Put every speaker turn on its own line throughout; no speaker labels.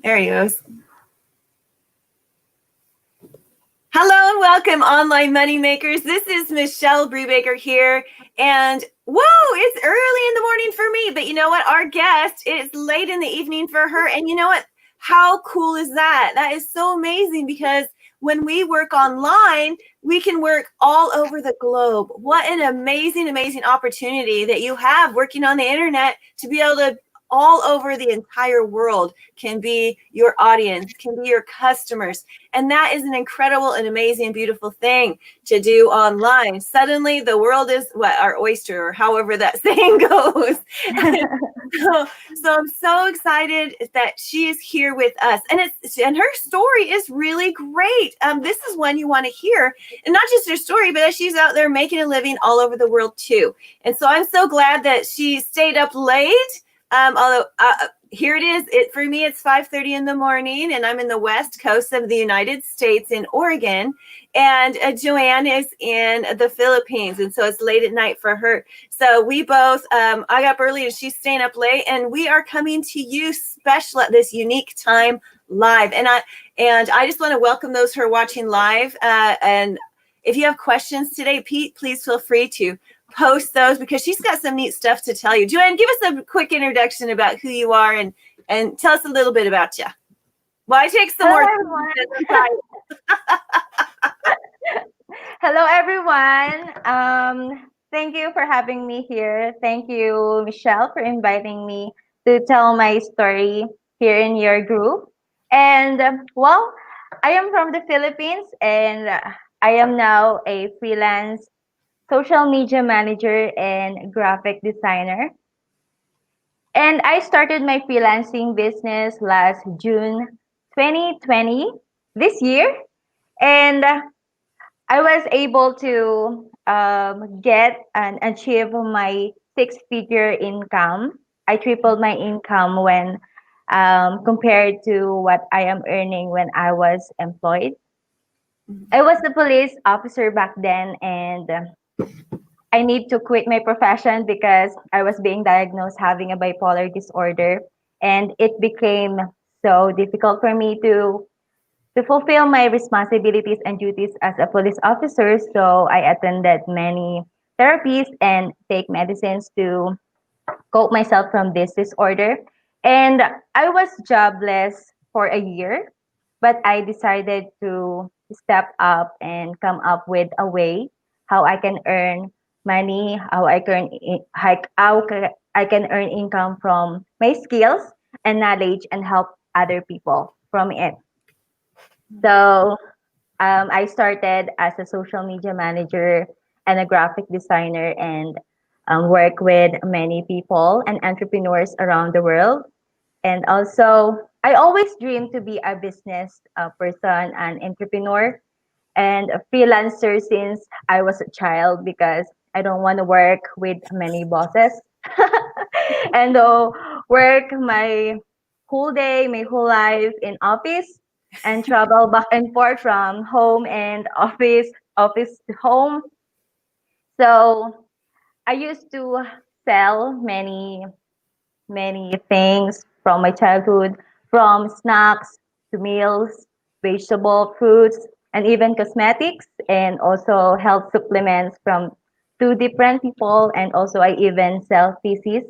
There he goes. Hello and welcome, online money makers. This is Michelle Brubaker here. And whoa, it's early in the morning for me. But you know what? Our guest, it's late in the evening for her. And you know what? How cool is that? That is so amazing because when we work online, we can work all over the globe. What an amazing, amazing opportunity that you have working on the internet to be able to all over the entire world can be your audience, can be your customers. And that is an incredible and amazing, beautiful thing to do online. Suddenly the world is what our oyster, or however that saying goes. so I'm so excited that she is here with us. And her story is really great. This is one you want to hear. And not just her story, but that she's out there making a living all over the world too. And so I'm so glad that she stayed up late. Although here it is. For me, it's 5:30 in the morning, and I'm in the west coast of the United States in Oregon, and Joanne is in the Philippines, and so it's late at night for her. So we both, I got up early, and she's staying up late, and we are coming to you special at this unique time live. And I just want to welcome those who are watching live. And if you have questions today, Pete, please feel free to post those because she's got some neat stuff to tell you. Joanne, give us a quick introduction about who you are and tell us a little bit about you. Well, I take some more.
Hello, everyone. Thank you for having me here. Thank you, Michelle, for inviting me to tell my story here in your group. And well, I am from the Philippines, and I am now a freelance social media manager and graphic designer. And I started my freelancing business last June 2020, this year. And I was able to get and achieve my six-figure income. I tripled my income when compared to what I am earning when I was employed. I was a police officer back then, and I need to quit my profession because I was being diagnosed having a bipolar disorder, and it became so difficult for me to fulfill my responsibilities and duties as a police officer. So I attended many therapies and take medicines to cope myself from this disorder. And I was jobless for a year, but I decided to step up and come up with a way how I can earn money, how I can earn income from my skills and knowledge and help other people from it. So I started as a social media manager and a graphic designer and work with many people and entrepreneurs around the world. And also, I always dreamed to be a business person, an entrepreneur, and a freelancer since I was a child because I don't want to work with many bosses and work my whole day, my whole life in office and travel back and forth from home and office to home. So I used to sell many things from my childhood, from snacks to meals, vegetable, fruits, and even cosmetics, and also health supplements from two different people. And also, I even sell thesis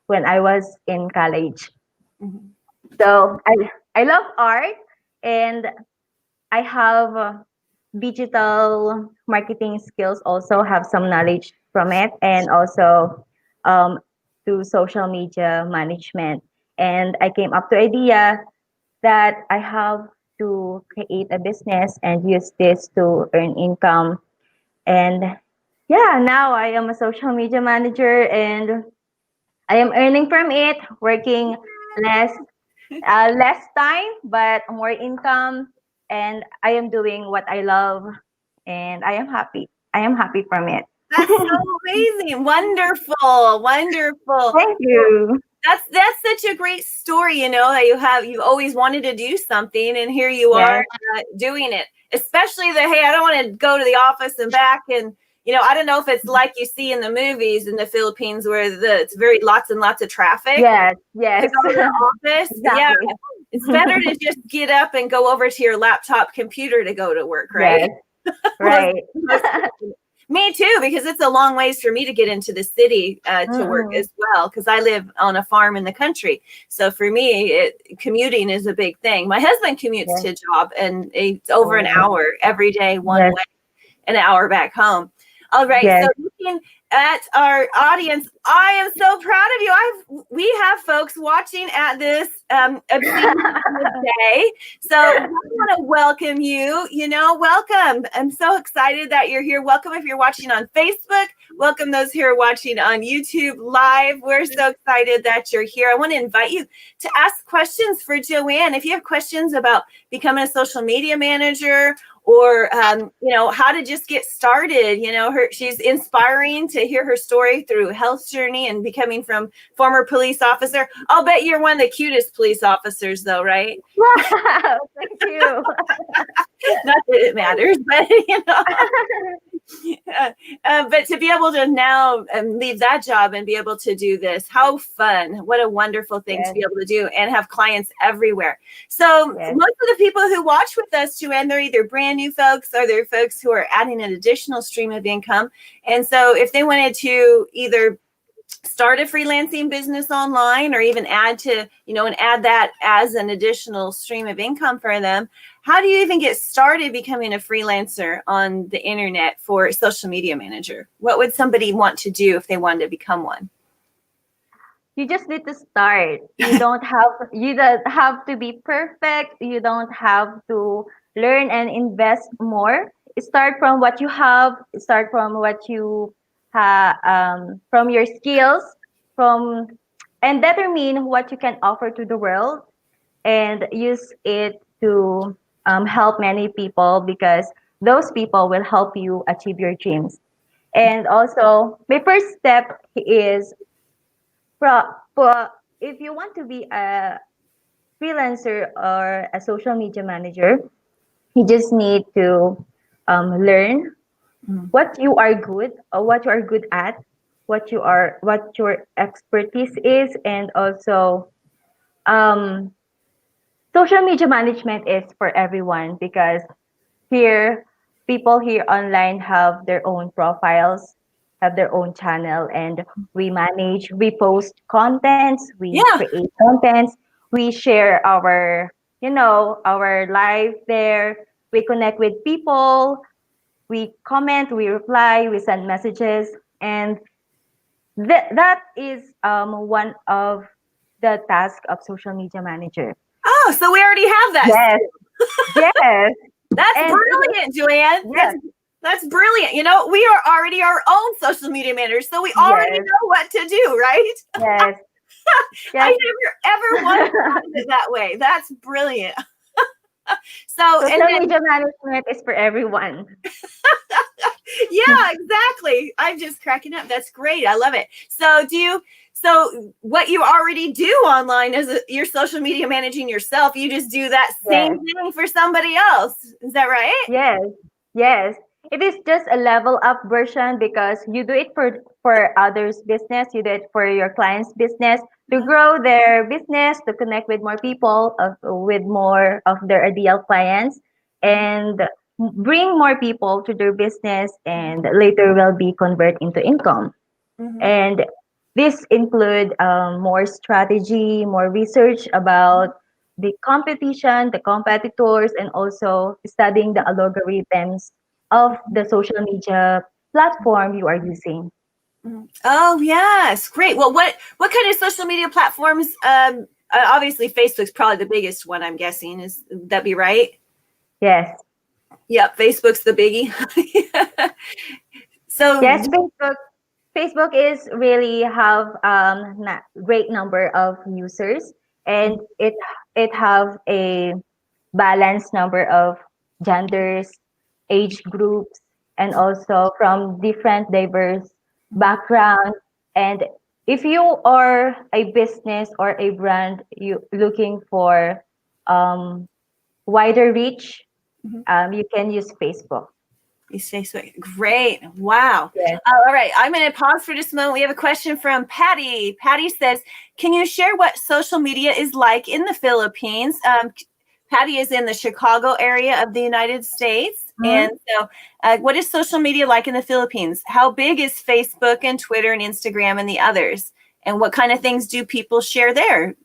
when I was in college.
Mhm.
So I love art, and I have digital marketing skills. Also, have some knowledge from it, and also um, to social media management. And I came up to idea that I have to create a business and use this to earn income. And yeah, now I am a social media manager, and I am earning from it, working less less time but more income, and I am doing what I love, and I am happy from it.
That's so amazing. Wonderful. Wonderful.
Thank
Well,
you.
that's such a great story, that you've always wanted to do something, and here you are
Yes.
doing it. Especially the, hey, I don't want to go to the office and back, and I don't know if it's like you see in the movies in the Philippines where it's very lots and lots of traffic
Yes.
to
Yes.
go to the office. Yeah,
Exactly.
It's better to just get up and go over to your laptop computer to go to work, right?
Yes, right.
Most me too, because it's a long ways for me to get into the city to work
Mm-mm.
as well, because I live on a farm in the country. So for me, commuting is a big thing. My husband commutes
Yes.
to job, and it's over an
Oh,
hour every day, one
yes,
way, an hour back home. All right. So
yes.
looking at our audience, I am so proud of you. We have folks watching at this obscene time of day. So I want to welcome you. Welcome. I'm so excited that you're here. Welcome if you're watching on Facebook. Welcome those who are watching on YouTube Live. We're so excited that you're here. I want to invite you to ask questions for Joanne. If you have questions about becoming a social media manager, or how to just get started. She's inspiring to hear her story through health journey and becoming from former police officer. I'll bet you're one of the cutest police officers, though, right?
Wow, thank you.
Not that it matters, but but to be able to now leave that job and be able to do this, how fun. What a wonderful thing to
Yes,
be able to do and have clients everywhere. So most
yes.
of the people who watch with us, Joanne, they're either brand new folks or they're folks who are adding an additional stream of income. And so if they wanted to either start a freelancing business online or even add that as an additional stream of income for them, how do you even get started becoming a freelancer on the internet for a social media manager? What would somebody want to do if they wanted to become one?
You just need to start. You don't have to be perfect. You don't have to learn and invest more. Start from what you have. Start from what you from your skills, from and determine what you can offer to the world, and use it to help many people, because those people will help you achieve your dreams. And also, my first step is if you want to be a freelancer or a social media manager, you just need to learn
Mm.
what you are good or what you are good at, what your expertise is, and also um, social media management is for everyone, because here people here online have their own profiles, have their own channel, and we post contents, we
Yeah.
create contents, we share our life there, we connect with people, we comment, we reply, we send messages, and that is one of the task of social media manager.
Oh, so we already have that.
Yes, yes.
That's
And
brilliant, Joanne.
yes,
That's brilliant. We are already our own social media managers, so we already
yes,
know what to do, right?
yes,
I
yes.
never ever once thought of it that way. That's brilliant. So, and
Social
then
media management is for everyone.
yeah, exactly. I'm just cracking up. That's great. I love it. So what you already do online as your social media managing yourself, you just do that same
Yes,
thing for somebody else. Is that right?
yes, yes. It is just a level up version, because you do it for others' business, you do it for your clients' business to
Uh-huh.
grow their business, to connect with more people, with more of their ideal clients,
Mhm.
and bring more people to their business, and later will be convert into income.
Mhm.
And this include more strategy, more research about the competition, the competitors, and also studying the algorithms of the social media platform you are using.
Mhm. Oh yes, great. Well, what kind of social media platforms? Obviously, Facebook's probably the biggest one. I'm guessing. Is that be right?
Yes.
Yep, Facebook's the biggie. So
Yes, Facebook is really have great number of users, and it have a balanced number of genders, age groups, and also from different diverse
Mhm.
background. And if you are a business or a brand you looking for um, wider reach,
Mhm.
you can use Facebook.
Use Facebook. Great. Wow.
Yes.
All right. I'm going to pause for just a moment. We have a question from Patty. Patty says, can you share what social media is like in the Philippines? Patty is in the Chicago area of the United States.
Mhm.
And so, what is social media like in the Philippines? How big is Facebook and Twitter and Instagram and the others? And what kind of things do people share there?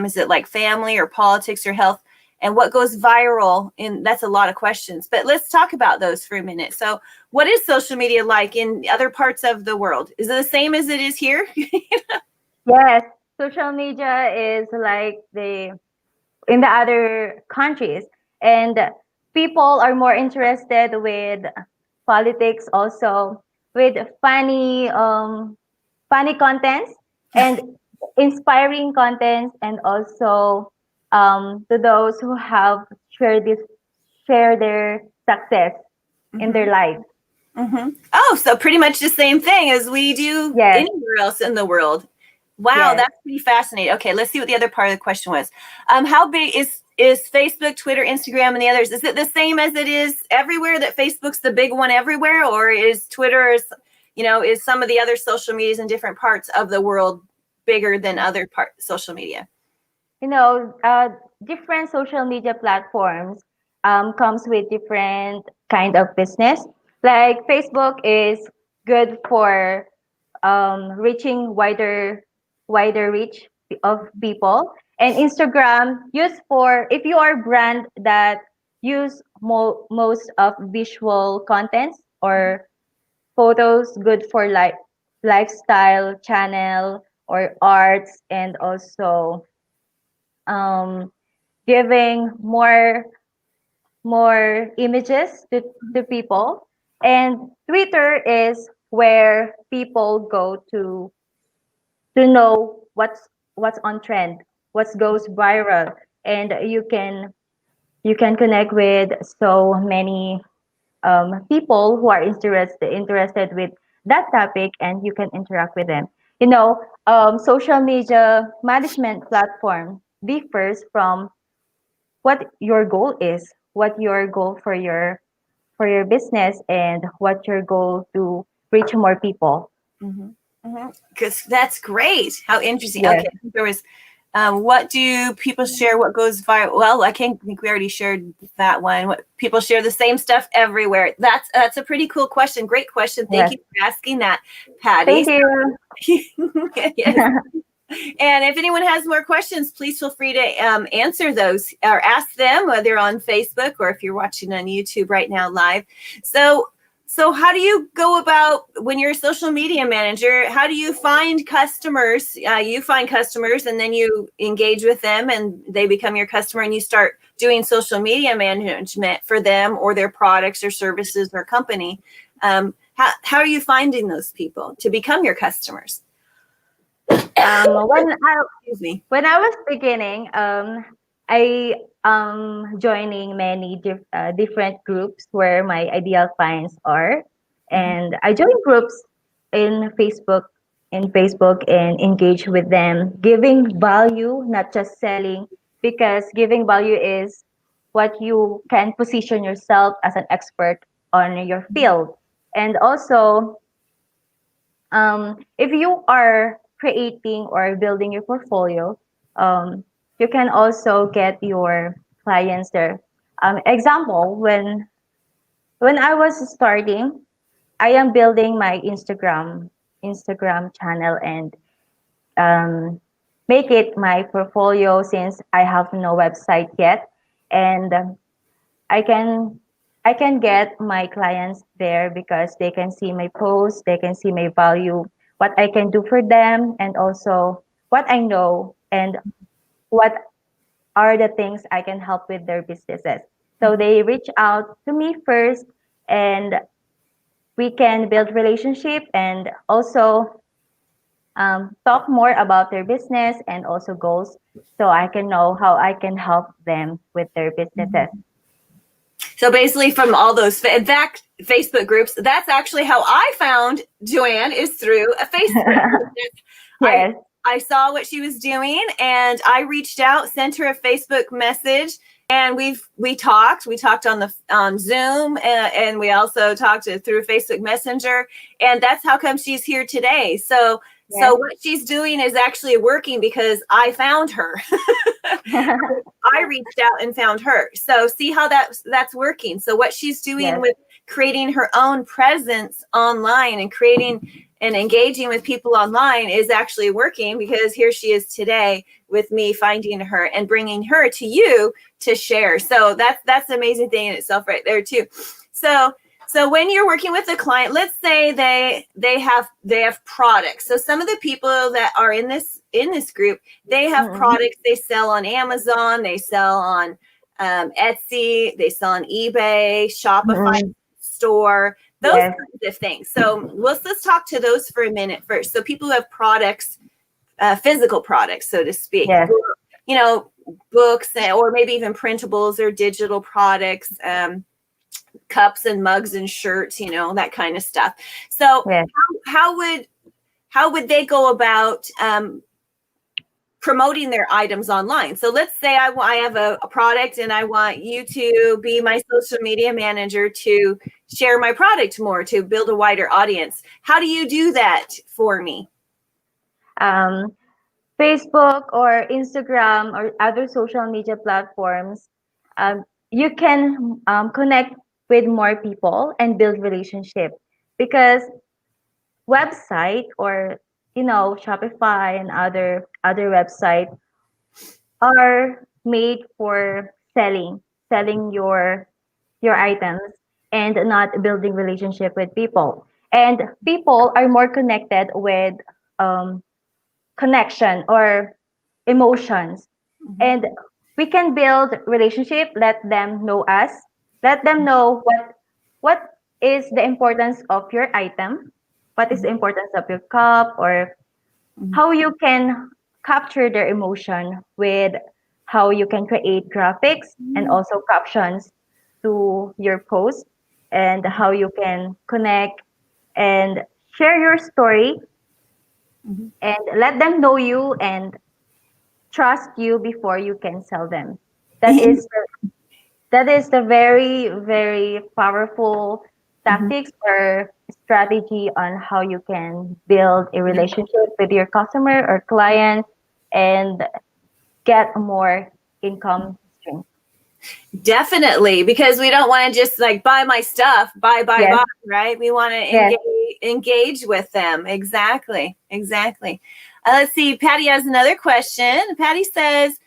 Is it like family or politics or health? And what goes viral? And that's a lot of questions, but let's talk about those for a minute. So, what is social media like in other parts of the world? Is it the same as it is here?
Yes, social media is like the in the other countries, and people are more interested with politics, also with funny contents and inspiring contents, and also to those who have share their success in
Mm-hmm.
their life.
Mm-hmm. Oh, so pretty much the same thing as we do
Yes,
anywhere else in the world. Wow,
yes.
that's pretty fascinating. Okay, let's see what the other part of the question was. How big is Facebook, Twitter, Instagram, and the others? Is it the same as it is everywhere? That Facebook's the big one everywhere, or is Twitter is some of the other social medias in different parts of the world bigger than other social media?
You know, different social media platforms comes with different kind of business. Like Facebook is good for reaching wider reach of people, and Instagram used for if you are brand that use most of visual contents or photos, good for lifestyle channel or arts, and also um, giving more images to people. And Twitter is where people go to know what's on trend, what goes viral, and you can connect with so many people who are interested with that topic, and you can interact with them. You know, social media management platform differs from what your goal is, what your goal for your business, and what your goal to reach more people.
Mm-hmm. Mm-hmm. Because that's great. How interesting.
Yes,
Okay, I think there was. What do people share? What goes viral? Well, I can't think we already shared that one. What people share the same stuff everywhere? That's a pretty cool question. Great question. Thank
yes.
you for asking that, Patty.
Thank you.
Yes. And if anyone has more questions, please feel free to answer those or ask them, whether on Facebook or if you're watching on YouTube right now live. So, so how do you go about when you're a social media manager? How do you find customers? You find customers and then you engage with them and they become your customer and you start doing social media management for them or their products or services or company. How are you finding those people to become your customers?
Um, when I
Excuse me.
when I was beginning, I joining many different groups where my ideal clients are,
Mhm.
and I joined groups in Facebook and engage with them, giving value, not just selling, because giving value is what you can position yourself as an expert on your field, and also if you are creating or building your portfolio, um, you can also get your clients there. Example, when I was starting, I am building my Instagram channel and um, make it my portfolio since I have no website yet, and I can I can get my clients there because they can see my posts, they can see my value, what I can do for them, and also what I know and what are the things I can help with their businesses. So they reach out to me first, and we can build relationship and also talk more about their business and also goals, so I can know how I can help them with their businesses.
So basically, from all those, in fact, Facebook groups, that's actually how I found Joanne is through a Facebook group. I
Yes.
I saw what she was doing and I reached out, sent her a Facebook message, and we talked on the on Zoom, and we also talked through Facebook Messenger, and that's how come she's here today. So
Yes.
what she's doing is actually working because I found her. I reached out and found her. So see how that's working. So what she's doing
Yes.
with creating her own presence online and creating and engaging with people online is actually working, because here she is today with me finding her and bringing her to you to share. So that's an amazing thing in itself right there too. So when you're working with a client, let's say they have products. So some of the people that are in this group, they have
Mm-mm.
products they sell on Amazon, they sell on Etsy, they sell on eBay, Shopify
Mm-mm.
store, those
Yes.
kinds of things. So let's talk to those for a minute first. So people who have products, physical products, so to speak,
Yes.
you know, books, or maybe even printables or digital products, cups and mugs and shirts, that kind of stuff. So
Yes.
how would how would they go about promoting their items online? So let's say I have a product and I want you to be my social media manager to share my product more, to build a wider audience. How do you do that for me?
Um, Facebook or Instagram or other social media platforms, you can connect with more people and build relationship, because website or Shopify and other website are made for selling your items and not building relationship with people. And people are more connected with um, connection or emotions,
Mhm.
and we can build relationship, let them know us, let them know what is the importance of your item, what is the importance of your cup, or
Mhm.
how you can capture their emotion with how you can create graphics and
Mhm.
also captions to your post, and how you can connect and share your story
Mhm.
and let them know you and trust you before you can sell them. That is the very, very powerful
Mhm.
tactics or strategy on how you can build a relationship with your customer or client and get more income stream.
Definitely, because we don't want to just like buy my stuff, buy,
Yes,
right? We want to
yes.
engage with them. Exactly, exactly. Let's see. Patty has another question. Patty says,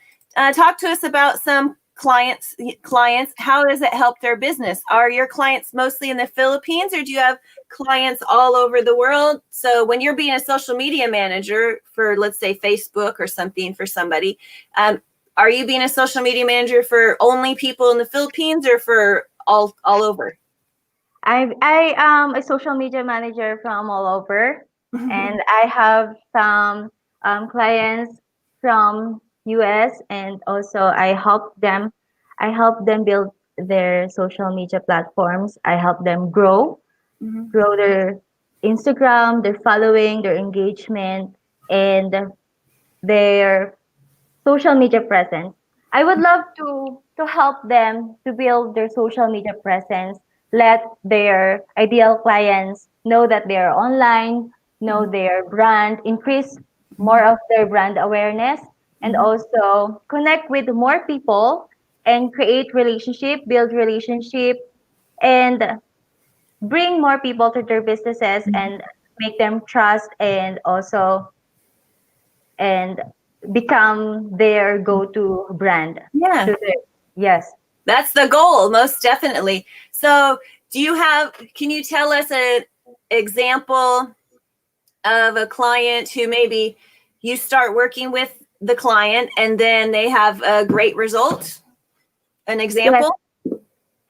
"Talk to us about some clients. Clients, how does it help their business? Are your clients mostly in the Philippines, or do you have clients all over the world? So when you're being a social media manager for, let's say, Facebook or something for somebody, um, are you being a social media manager for only people in the Philippines or for all over?"
I am a social media manager from all over, and I have some clients from US, and also I help them build their social media platforms. I help them
Mhm.
grow their Instagram, their following, their engagement, and their social media presence. I would love to help them to build their social media presence, let their ideal clients know that they are online, know their brand, increase more of their brand awareness, and
Mhm.
also connect with more people and create relationship, build relationship, and bring more people to their businesses and make them trust and also and become their go-to brand
Yeah,
to their, yes.
that's the goal, most definitely. So, can you tell us an example of a client who maybe you start working with the client and then they have a great result? An
Yes,
example?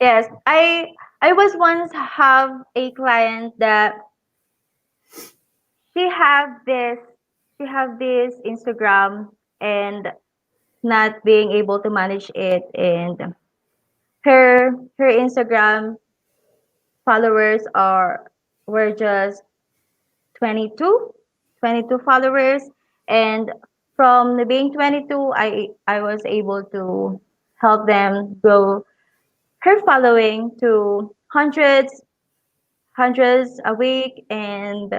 yes, I was once have a client that she have this she have this Instagram and not being able to manage it, and her Instagram followers are were just 22 22 followers, and from the being 22, I was able to help them grow her following to hundreds a week and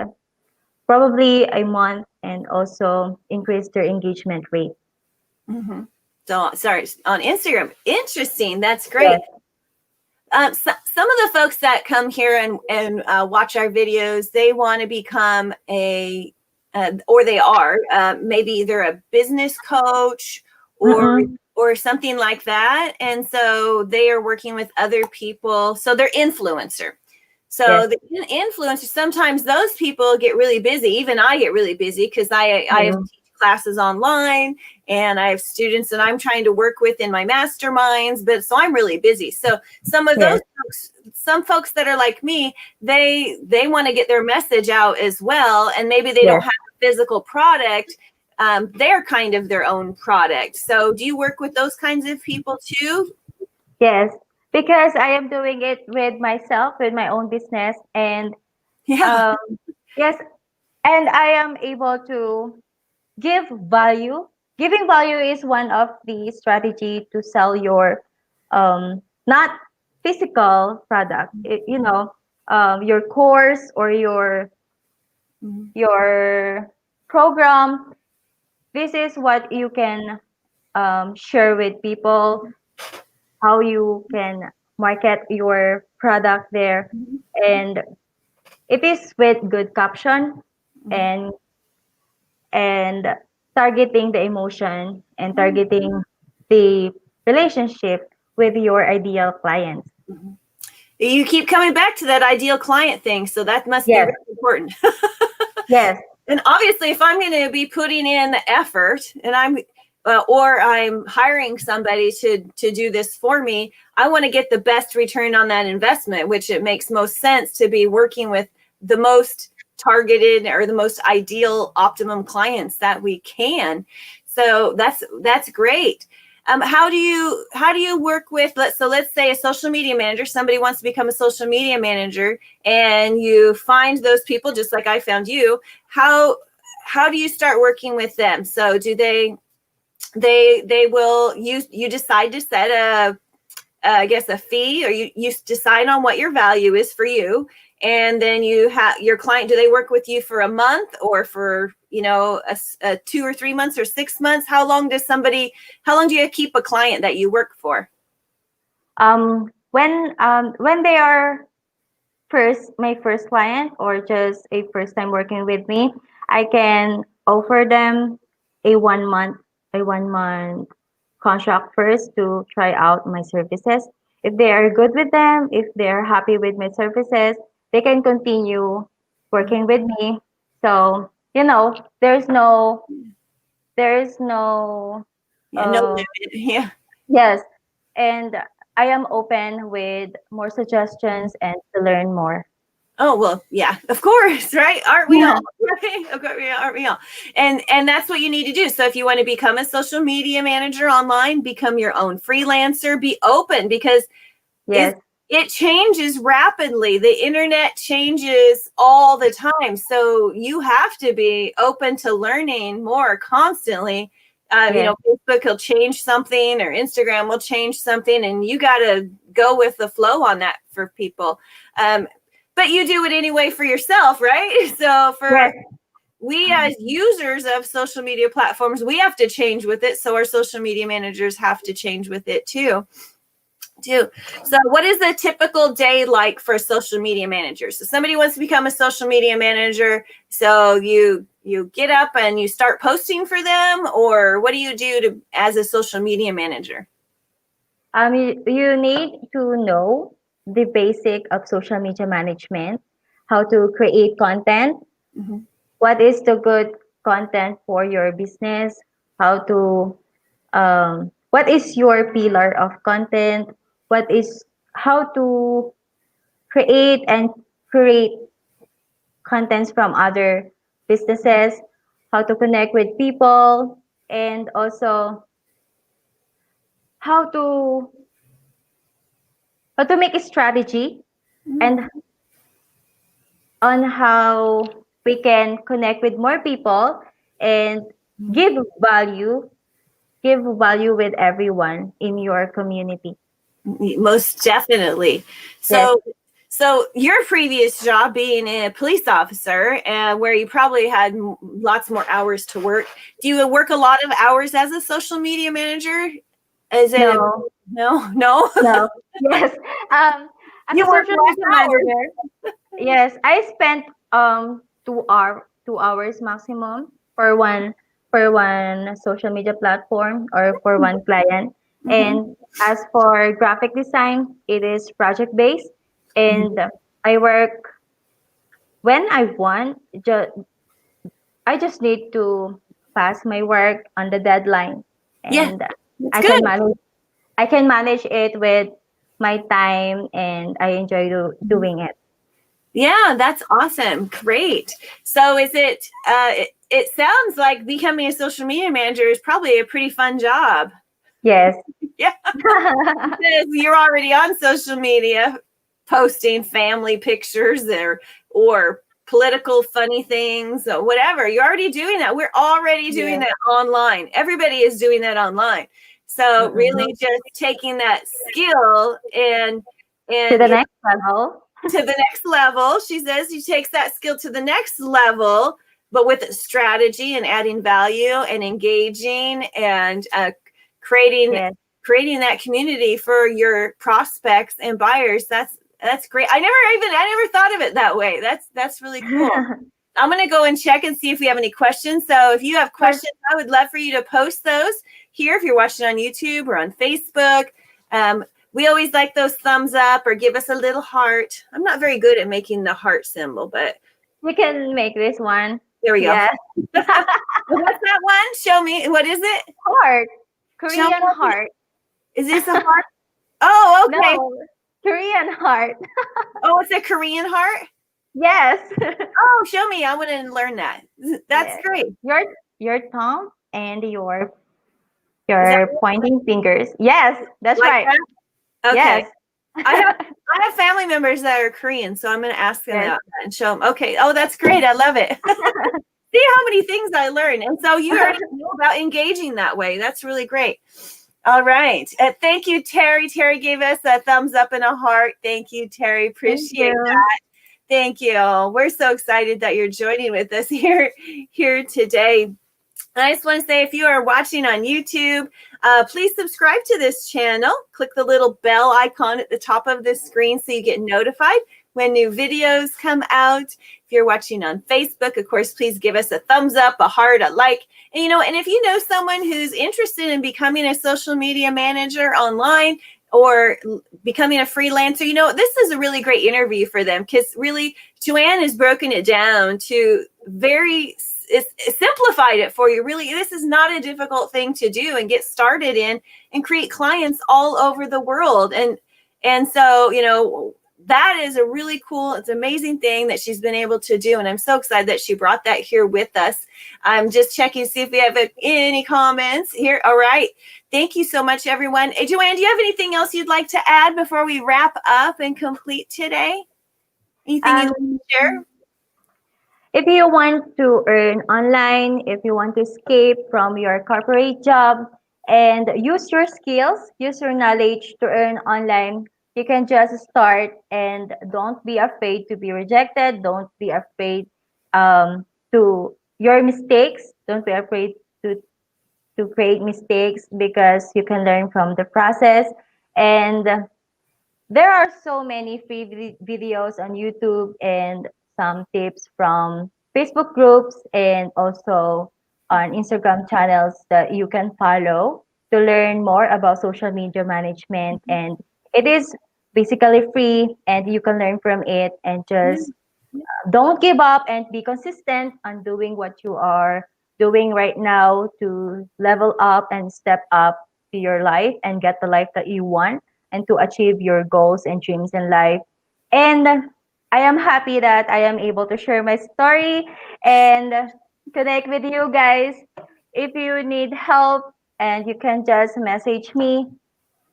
probably a month, and also increase their engagement rate.
Hmm. So, sorry, on Instagram. Interesting. That's
Yes.
great. Some of the folks that come here and watch our videos, they want to become or they are maybe either a business coach or
Mm-mm.
or something like that, and so they are working with other people. So they're influencer.
Yes.
So the influencers, sometimes those people get really busy. Even I get really busy because I have
Mm.
teach classes online and I have students that I'm trying to work with in my masterminds. But so I'm really busy. So some of those
Yes.
folks, some folks that are like me, they want to get their message out as well, and maybe they don't
Yes.
have a physical product. They're kind of their own product. So do you work with those kinds of people too?
Yes. Because I am doing it with myself, with my own business, and
Yeah.
um, yes, and I am able to give value. Giving value is one of the strategy to sell your not physical product. Your course or
Mhm.
your program. This is what you can share with people, how you can market your product there,
Mhm.
and it is with good caption
Mhm.
and and targeting the emotion and targeting the relationship with your ideal clients.
Mhm. You keep coming back to that ideal client thing, so that must be
Yes,
really important.
yes,
And obviously, if I'm going to be putting in the effort, and or I'm hiring somebody to do this for me, I want to get the best return on that investment. Which it makes most sense to be working with the most targeted or the most ideal, optimum clients that we can. So that's great. How do you work with let's say a social media manager, somebody wants to become a social media manager, and you find those people just like I found you. How do you start working with them? So do they will you decide to set I guess a fee, or you decide on what your value is for you, and then you have your client. Do they work with you for a month or for a 2 or 3 months or 6 months? How long do you keep a client that you work for?
when they are my first client or just a first time working with me, I can offer them a 1 month contract first to try out my services. If they are good with them, if they are happy with my services, they can continue working with me. So, there's no
Yeah, no
uh,
limit. Yeah.
yes, and I am open with more suggestions and to learn more.
Oh, well, yeah, of course, right? Aren't we all? Right? Of course, yeah, aren't we all? And that's what you need to do. So if you want to become a social media manager online, become your own freelancer, be open, because is
Yes,
it changes rapidly. The internet changes all the time. So you have to be open to learning more constantly.
yes,
Facebook will change something, or Instagram will change something, and you got to go with the flow on that for people. Um, but you do it anyway for yourself, right? So
yes,
we as users of social media platforms, we have to change with it. So our social media managers have to change with it too. So what is a typical day like for a social media manager? So somebody wants to become a social media manager. So you get up and you start posting for them, or what do you do as a social media manager?
you need to know the basic of social media management, how to create content,
Mm-hmm.
what is the good content for your business, how to what is your pillar of content, what is how to create and create contents from other businesses, how to connect with people, and also how to make a strategy and on how we can connect with more people and give value give value with everyone in your community.
Most definitely.
Yes.
So your previous job being a police officer, where you probably had lots more hours to work, do you work a lot of hours as a social media manager? Is it
No.
no?
No. Yes. As
You
a
work
social
less
media
hours.
manager, yes, I spent 2 2 hours maximum for one social media platform or for one client.
Mhm.
And as for graphic design, it is project based, and I work when I want. I just need to pass my work on the deadline,
Yeah,
and
that's
I
good.
can manage. I can manage it with my time, and I enjoy doing it.
Yeah, that's awesome. Great. So is it sounds like becoming a social media manager is probably a pretty fun job.
Yes.
Yeah, because you're already on social media posting family pictures or political funny things or whatever. You're already doing that. We're already doing
Yes.
that online. Everybody is doing that online. So
Mm-mm.
really just taking that skill
To
and
the next level.
to the next level. She says she takes that skill to the next level, but with strategy and adding value and engaging and creating
Yes.
creating that community for your prospects and buyers. That's great. I never thought of it that way. That's really cool. I'm going to go and check and see if we have any questions. So if you have
Sure.
questions, I would love for you to post those here if you're watching on YouTube or on Facebook. Um, we always like those thumbs up or give us a little heart. I'm not very good at making the heart symbol, but
We can make this one.
there we go.
Yes.
What's that one? Show me. What is it?
Heart.
Show
Korean
me.
heart.
Is this a heart? Oh, okay.
No. Korean heart.
Oh, it's a Korean heart?
Yes.
Oh, show me. I want to learn that. That's
Yes.
great.
Your your thumb and
Is that
your pointing fingers. Yes, that's
like
right.
that? Okay.
Yes.
I have I have family members that are Korean, so I'm going to ask them
Yes.
about that and show them. Okay. Oh, that's great. I love it. See how many things I learned. And so you already know about engaging that way. That's really great. All right. Thank you, Terry. Terry gave us a thumbs up and a heart. Thank you, Terry.
Thank
Appreciate
you.
that. Thank you. We're so excited that you're joining with us here today. I just want to say if you are watching on YouTube, please subscribe to this channel. Click the little bell icon at the top of the screen so you get notified when new videos come out. If you're watching on Facebook, of course, please give us a thumbs up, a heart, a like. And if you know someone who's interested in becoming a social media manager online or becoming a freelancer, this is a really great interview for them because really Joanne has broken it down to it's simplified it for you. Really, this is not a difficult thing to do and get started in and create clients all over the world. And so, that is a really cool, it's an amazing thing that she's been able to do. And I'm so excited that she brought that here with us. I'm just checking to see if we have any comments here. All right. Thank you so much, everyone. Hey, Joanne, do you have anything else you'd like to add before we wrap up and complete today? Anything you'd like
Um,
to share?
if you want to earn online, if you want to escape from your corporate job and use your skills, use your knowledge to earn online, you can just start and don't be afraid to be rejected. Don't be afraid to your mistakes. Don't be afraid to, to create mistakes because you can learn from the process. And there are so many free videos on YouTube and some tips from Facebook groups and also on Instagram channels that you can follow to learn more about social media management. And it is basically free and you can learn from it and
Yeah.
just don't give up and be consistent on doing what you are doing right now to level up and step up to your life and get the life that you want and to achieve your goals and dreams in life. And I am happy that I am able to share my story and connect with you guys. If you need help, and you can just message me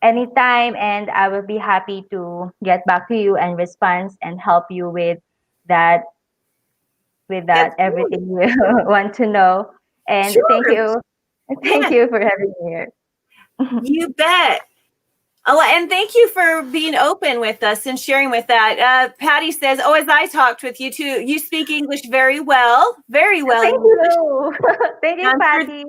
anytime and I will be happy to get back to you and respond and help you that
That's
everything you want to know. And
sure.
thank you. Thank you for having me here.
You bet. Oh, and thank you for being open with us and sharing with that. Patty says, "Oh, as I talked with you too, you speak English very well
Thank
English."
you. Thank you,
I'm sure.
Patty.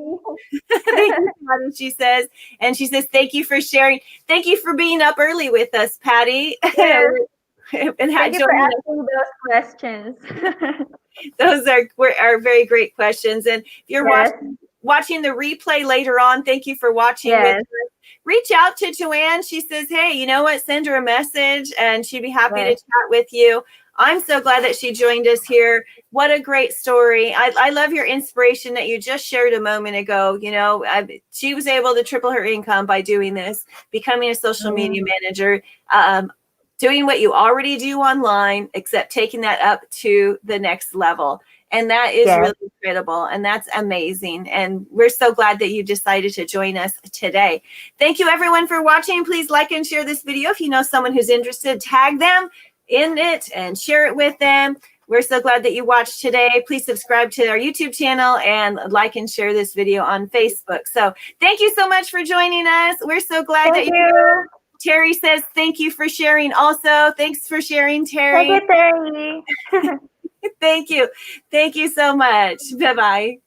Thank you, Patty. She says, and she says, "Thank you for sharing. Thank you for being up early with us, Patty,
Yes.
and
Thank you for
joining us.
asking those questions.
Those are very great questions. And if you're
Yes.
watching the replay later on, thank you for watching with
Yes.
us. Reach out to Joanne. She says, "Hey, you know what? Send her a message and she'd be happy to
Yes.
chat with you." I'm so glad that she joined us here. What a great story. I love your inspiration that you just shared a moment ago. You know, she was able to triple her income by doing this, becoming a social
Mm,
media manager, doing what you already do online, except taking that up to the next level. And that is
yes.
really incredible. And that's amazing. And we're so glad that you decided to join us today. Thank you, everyone, for watching. Please like and share this video. If you know someone who's interested, tag them in it and share it with them. We're so glad that you watched today. Please subscribe to our YouTube channel and like and share this video on Facebook. So thank you so much for joining us. We're so glad that
Thank
you're
you.
here. Terry says, "Thank you for sharing also." Thanks for sharing,
Thank
Terry.
you, Terry.
Thank you. Thank you so much. Bye-bye.